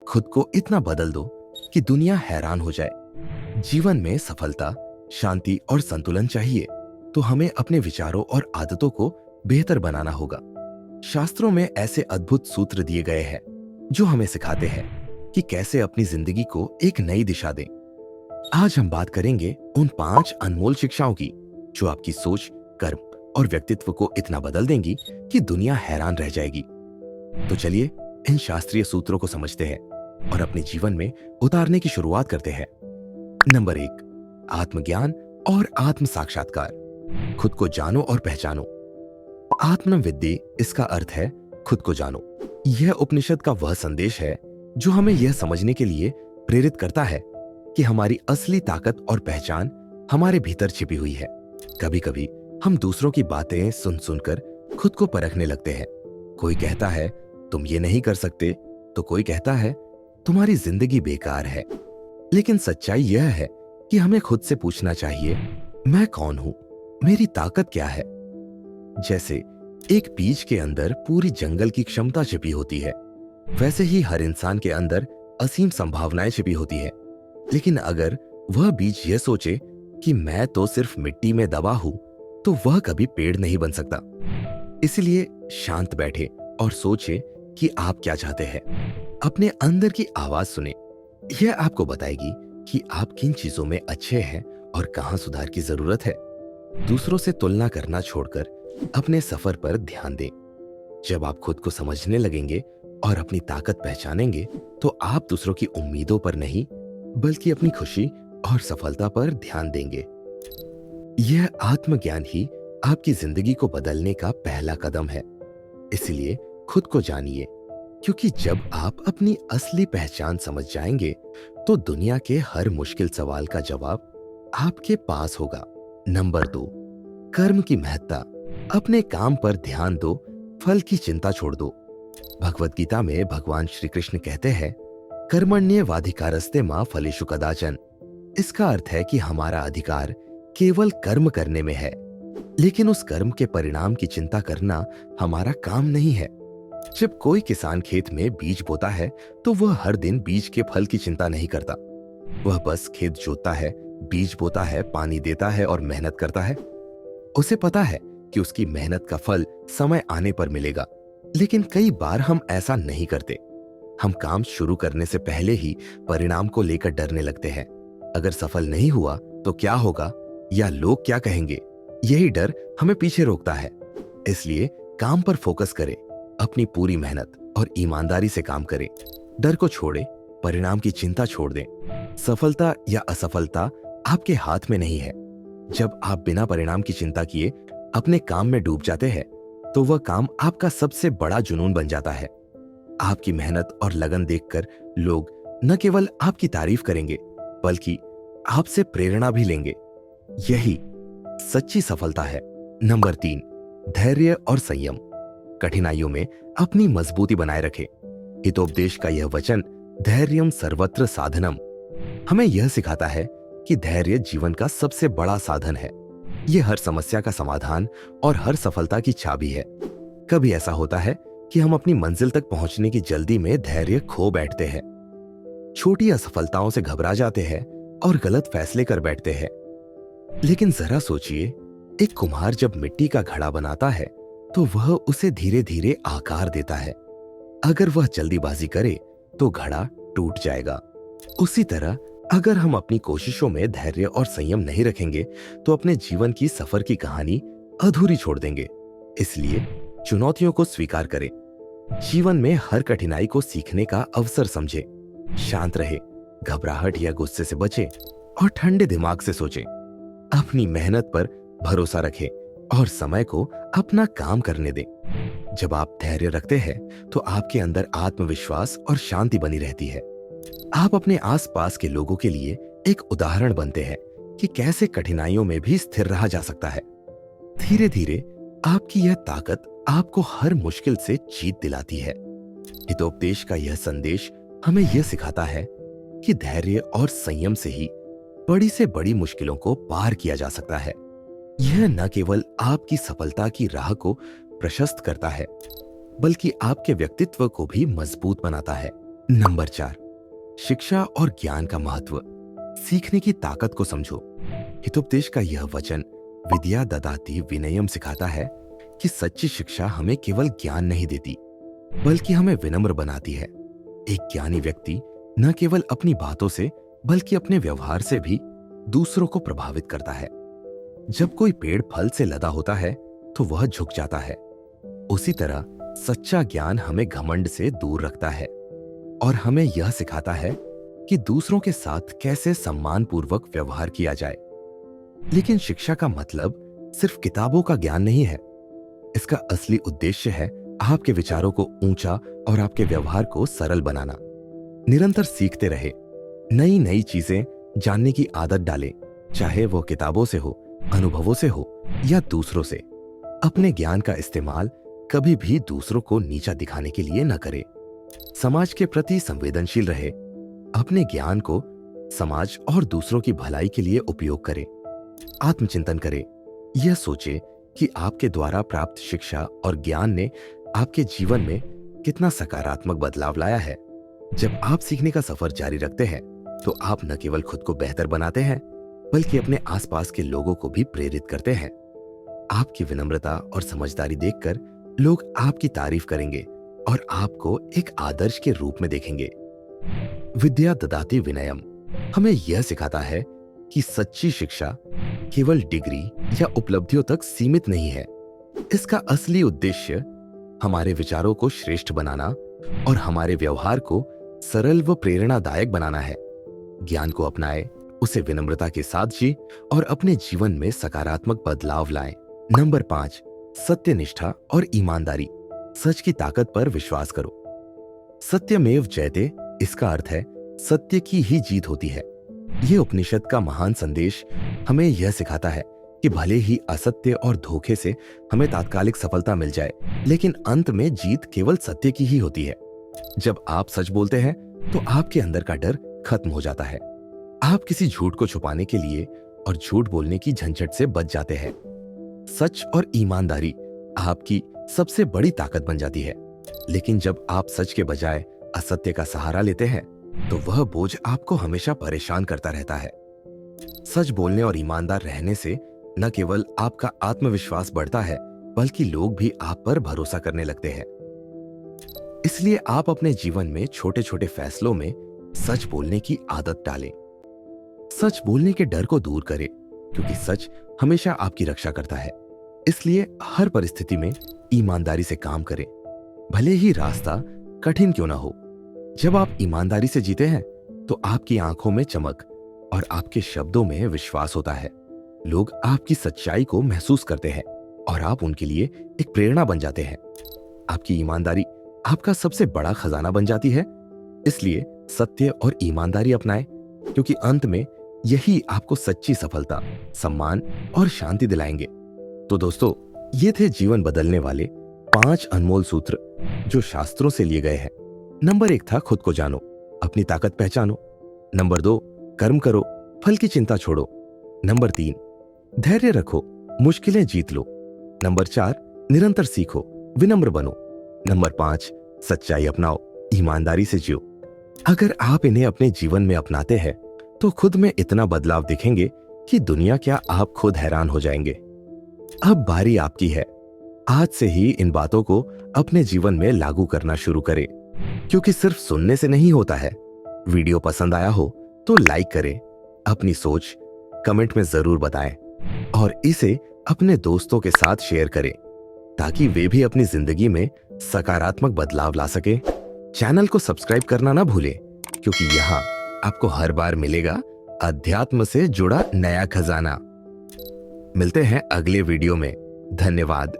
खुद को इतना बदल दो कि दुनिया हैरान हो जाए। जीवन में सफलता, शांति और संतुलन चाहिए तो हमें अपने विचारों और आदतों को बेहतर बनाना होगा। शास्त्रों में ऐसे अद्भुत सूत्र दिए गए हैं जो हमें सिखाते हैं कि कैसे अपनी जिंदगी को एक नई दिशा दें। आज हम बात करेंगे उन 5 अनमोल शिक्षाओं की जो आपकी सोच, कर्म और व्यक्तित्व को इतना बदल देंगी कि दुनिया हैरान रह जाएगी। तो चलिए इन शास्त्रीय सूत्रों को समझते हैं और अपने जीवन में उतारने की शुरुआत करते हैं। नंबर 1, आत्मज्ञान और आत्म साक्षात्कार। खुद को जानो और पहचानो। आत्मविद्या, इसका अर्थ है खुद को जानो। यह उपनिषद का वह संदेश है जो हमें यह समझने के लिए प्रेरित करता है कि हमारी असली ताकत और पहचान हमारे भीतर छिपी हुई है। कभी कभी हम दूसरों की बातें सुन सुनकर खुद को परखने लगते हैं। कोई कहता है तुम ये नहीं कर सकते, तो कोई कहता है तुम्हारी जिंदगी बेकार है। लेकिन सच्चाई यह है कि हमें खुद से पूछना चाहिए, मैं कौन हूं, मेरी ताकत क्या है। जैसे एक बीज के अंदर पूरी जंगल की क्षमता छिपी होती है, वैसे ही हर इंसान के अंदर असीम संभावनाएं छिपी होती है। लेकिन अगर वह बीज यह सोचे कि मैं तो सिर्फ मिट्टी में दबा हूं, तो वह कभी पेड़ नहीं बन सकता। इसलिए शांत बैठे और सोचे कि आप क्या चाहते हैं। अपने अंदर की आवाज सुने, यह आपको बताएगी कि आप किन चीजों में अच्छे हैं और कहां सुधार की जरूरत है। दूसरों से तुलना करना छोड़कर अपने सफर पर ध्यान दें। जब आप खुद को समझने लगेंगे और अपनी ताकत पहचानेंगे, तो आप दूसरों की उम्मीदों पर नहीं बल्कि अपनी खुशी और सफलता पर ध्यान देंगे। यह आत्मज्ञान ही आपकी जिंदगी को बदलने का पहला कदम है। इसलिए खुद को जानिए, क्योंकि जब आप अपनी असली पहचान समझ जाएंगे तो दुनिया के हर मुश्किल सवाल का जवाब आपके पास होगा। नंबर 2, कर्म की महत्ता। अपने काम पर ध्यान दो, फल की चिंता छोड़ दो। भगवत गीता में भगवान श्री कृष्ण कहते हैं, कर्मण्येवाधिकारस्ते मा फलेषु कदाचन। इसका अर्थ है कि हमारा अधिकार केवल कर्म करने में है, लेकिन उस कर्म के परिणाम की चिंता करना हमारा काम नहीं है। जब कोई किसान खेत में बीज बोता है तो वह हर दिन बीज के फल की चिंता नहीं करता। वह बस खेत जोतता है, बीज बोता है, पानी देता है और मेहनत करता है। उसे पता है कि उसकी मेहनत का फल समय आने पर मिलेगा। लेकिन कई बार हम ऐसा नहीं करते। हम काम शुरू करने से पहले ही परिणाम को लेकर डरने लगते हैं। अगर सफल नहीं हुआ तो क्या होगा या लोग क्या कहेंगे, यही डर हमें पीछे रोकता है। इसलिए काम पर फोकस करें, अपनी पूरी मेहनत और ईमानदारी से काम करें। डर को छोड़ें, परिणाम की चिंता छोड़ दें। सफलता या असफलता आपके हाथ में नहीं है। जब आप बिना परिणाम की चिंता किए अपने काम में डूब जाते हैं, तो वह काम आपका सबसे बड़ा जुनून बन जाता है। आपकी मेहनत और लगन देखकर लोग न केवल आपकी तारीफ करेंगे, बल्कि आपसे प्रेरणा भी लेंगे। यही सच्ची सफलता है। नंबर 3, धैर्य और संयम। कठिनाइयों में अपनी मजबूती बनाए रखें। हितोपदेश का यह वचन, धैर्यम सर्वत्र साधनम, हमें यह सिखाता है कि धैर्य जीवन का सबसे बड़ा साधन है। यह हर समस्या का समाधान और हर सफलता की चाबी है। कभी ऐसा होता है कि हम अपनी मंजिल तक पहुंचने की जल्दी में धैर्य खो बैठते हैं। छोटी असफलताओं से घबरा जाते हैं और गलत फैसले कर बैठते हैं। लेकिन जरा सोचिए, एक कुम्हार जब मिट्टी का घड़ा बनाता है तो वह उसे धीरे धीरे आकार देता है। अगर वह जल्दीबाजी करे तो घड़ा टूट जाएगा। उसी तरह अगर हम अपनी कोशिशों में धैर्य और संयम नहीं रखेंगे तो अपने जीवन की सफर की कहानी अधूरी छोड़ देंगे। इसलिए चुनौतियों को स्वीकार करें। जीवन में हर कठिनाई को सीखने का अवसर समझे। शांत रहे, घबराहट या गुस्से से बचे और ठंडे दिमाग से सोचें। अपनी मेहनत पर भरोसा रखें और समय को अपना काम करने दें। जब आप धैर्य रखते हैं तो आपके अंदर आत्मविश्वास और शांति बनी रहती है। आप अपने आसपास के लोगों के लिए एक उदाहरण बनते हैं कि कैसे कठिनाइयों में भी स्थिर रहा जा सकता है। धीरे धीरे आपकी यह ताकत आपको हर मुश्किल से जीत दिलाती है। हितोपदेश का यह संदेश हमें यह सिखाता है कि धैर्य और संयम से ही बड़ी से बड़ी मुश्किलों को पार किया जा सकता है। यह न केवल आपकी सफलता की राह को प्रशस्त करता है, बल्कि आपके व्यक्तित्व को भी मजबूत बनाता है। नंबर 4, शिक्षा और ज्ञान का महत्व। सीखने की ताकत को समझो। हितोपदेश का यह वचन विद्या ददाति विनयम सिखाता है कि सच्ची शिक्षा हमें केवल ज्ञान नहीं देती, बल्कि हमें विनम्र बनाती है। एक ज्ञानी व्यक्ति न केवल अपनी बातों से बल्कि अपने व्यवहार से भी दूसरों को प्रभावित करता है। जब कोई पेड़ फल से लदा होता है तो वह झुक जाता है। उसी तरह सच्चा ज्ञान हमें घमंड से दूर रखता है और हमें यह सिखाता है कि दूसरों के साथ कैसे सम्मानपूर्वक व्यवहार किया जाए। लेकिन शिक्षा का मतलब सिर्फ किताबों का ज्ञान नहीं है। इसका असली उद्देश्य है आपके विचारों को ऊंचा और आपके व्यवहार को सरल बनाना। निरंतर सीखते रहे, नई नई चीजें जानने की आदत डालें, चाहे वो किताबों से हो, अनुभवों से हो या दूसरों से। अपने ज्ञान का इस्तेमाल कभी भी दूसरों को नीचा दिखाने के लिए न करें। समाज के प्रति संवेदनशील रहे। अपने ज्ञान को समाज और दूसरों की भलाई के लिए उपयोग करें। आत्मचिंतन करें। यह सोचें कि आपके द्वारा प्राप्त शिक्षा और ज्ञान ने आपके जीवन में कितना सकारात्मक बदलाव लाया है। जब आप सीखने का सफर जारी रखते हैं तो आप न केवल खुद को बेहतर बनाते हैं, बल्कि अपने आसपास के लोगों को भी प्रेरित करते हैं। आपकी विनम्रता और समझदारी देखकर लोग आपकी तारीफ करेंगे और आपको एक आदर्श के रूप में देखेंगे। विद्या ददाति विनयम हमें यह सिखाता है कि सच्ची शिक्षा केवल डिग्री या उपलब्धियों तक सीमित नहीं है। इसका असली उद्देश्य हमारे विचारों को श्रेष्ठ बनाना और हमारे व्यवहार को सरल व प्रेरणादायक बनाना है। ज्ञान को अपनाएं, उसे विनम्रता के साथ जी और अपने जीवन में सकारात्मक बदलाव लाएं। नंबर 5, सत्यनिष्ठा और ईमानदारी। सच की ताकत पर विश्वास करो। सत्यमेव जयते, इसका अर्थ है सत्य की ही जीत होती है। यह उपनिषद का महान संदेश हमें यह सिखाता है कि भले ही असत्य और धोखे से हमें तात्कालिक सफलता मिल जाए, लेकिन अंत में जीत केवल सत्य की ही होती है। जब आप सच बोलते हैं तो आपके अंदर का डर खत्म हो जाता है। आप किसी झूठ को छुपाने के लिए और झूठ बोलने की झंझट से बच जाते हैं। सच और ईमानदारी आपकी सबसे बड़ी ताकत बन जाती है। लेकिन जब आप सच के बजाय असत्य का सहारा लेते हैं तो वह बोझ आपको हमेशा परेशान करता रहता है। सच बोलने और ईमानदार रहने से न केवल आपका आत्मविश्वास बढ़ता है, बल्कि लोग भी आप पर भरोसा करने लगते हैं। इसलिए आप अपने जीवन में छोटे छोटे फैसलों में सच बोलने की आदत डालें। सच बोलने के डर को दूर करें, क्योंकि सच हमेशा आपकी रक्षा करता है। इसलिए हर परिस्थिति में ईमानदारी से काम करें, भले ही रास्ता कठिन क्यों ना हो। जब आप ईमानदारी से जीते हैं तो आपकी आंखों में चमक और आपके शब्दों में विश्वास होता है। लोग आपकी सच्चाई को महसूस करते हैं और आप उनके लिए एक प्रेरणा बन जाते हैं। आपकी ईमानदारी आपका सबसे बड़ा खजाना बन जाती है। इसलिए सत्य और ईमानदारी अपनाएं, क्योंकि अंत में यही आपको सच्ची सफलता, सम्मान और शांति दिलाएंगे। तो दोस्तों, ये थे जीवन बदलने वाले 5 अनमोल सूत्र जो शास्त्रों से लिए गए हैं। नंबर 1 था खुद को जानो, अपनी ताकत पहचानो। नंबर 2, कर्म करो, फल की चिंता छोड़ो। नंबर 3, धैर्य रखो, मुश्किलें जीत लो। नंबर 4, निरंतर सीखो, विनम्र बनो। नंबर 5, सच्चाई अपनाओ, ईमानदारी से जियो। अगर आप इन्हें अपने जीवन में अपनाते हैं तो खुद में इतना बदलाव दिखेंगे कि दुनिया क्या आप खुद हैरान हो जाएंगे। अब बारी आपकी है। आज से ही इन बातों को अपने जीवन में लागू करना शुरू करें, क्योंकि सिर्फ सुनने से नहीं होता है। वीडियो पसंद आया हो तो लाइक करें, अपनी सोच कमेंट में जरूर बताएं और इसे अपने दोस्तों के साथ शेयर करें, ताकि वे भी अपनी जिंदगी में सकारात्मक बदलाव ला सके। चैनल को सब्सक्राइब करना ना भूलें, क्योंकि यहाँ आपको हर बार मिलेगा अध्यात्म से जुड़ा नया खजाना। मिलते हैं अगले वीडियो में। धन्यवाद।